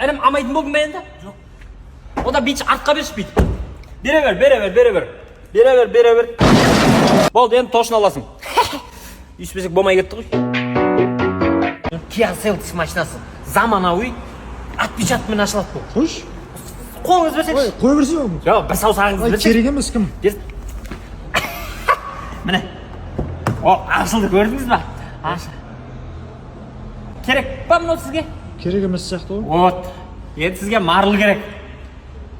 Інім алмайтын болдың ба енді? Жоқ. Ода бич артқа берші бит. Бере бер. Болды, енді тошын аласың. Үйіспесек болмай кетті ғой. Kia Seltos машинасы заманауи отпечаткамен ашылады бұл. Қойш. Қолыңыз берсеңші. Қой берсе ол. Жоқ, бір саусағыңызды берсеңші. Керек емес кім? Міне. О, ашылды көрдіңіз ба? Ашы. Керек па мынау сізге? Керек емес сияқты ғой. Вот. Енді сізге марлы керек.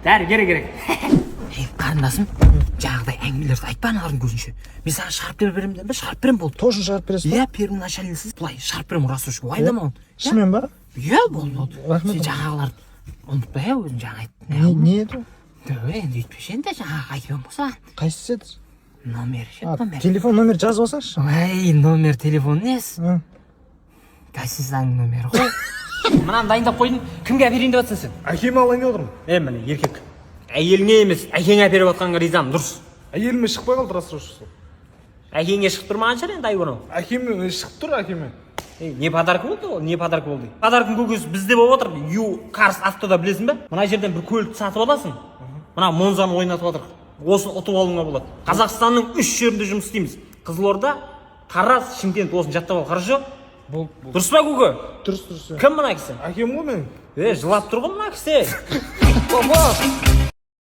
Дәрі керек. Қарындасым, жаңағыдай әңгімелерді айтпа аналардың көзінше. Мен саған шарпер беремін деп шарп берем болды. Тосын шарп бересің ба? Иә, первоначальныйсыз. Былай шарп берем ұрасушы. Уайдама оны. Шынымен ба? Иә, болды. Рахмет. Сен жаңағыларды ұмытпа өзің жаңа айттың. Не еді? Енді өйтпеші енді жаңағы айтып болса. Қайсысы еді? Номер ше, номер. Телефон номер жазып алсаңшы. Ай, номер телефон несі? Гостиницаның номері ғой. Мынаны дайындап қойдың, кімге әперейін деп жатсың сен? Әкеме алайын деп отырмын. Міне, еркек. Әйеліңе емес, әкеңе әперіп жатқанға ризамын, дұрыс. Әйеліме шықпай қалды рассрочество. Әкеңе шығып тұрмаған шығар енді айбанау. Әкеме шығып тұр әкеме. Не подарка болды ол? Не подарка болды? Подаркың көкесі бізде болып отыр. Ю Карс автода білесің бе? Мына жерден бір көлікті сатып аласың. Мына Монзаны ойнатып отыр. Осыны ұтып алуыңа болады. Қазақстанның 3 жерінде жұмыс істейміз. Қызылорда, Тараз, Шымкент, осыны жаттап ал, хорошо? Дұрыс па көке? Дұрыс. Кім мына кісі? Әкем ғой менің. Жылап тұр ғой мына кісі.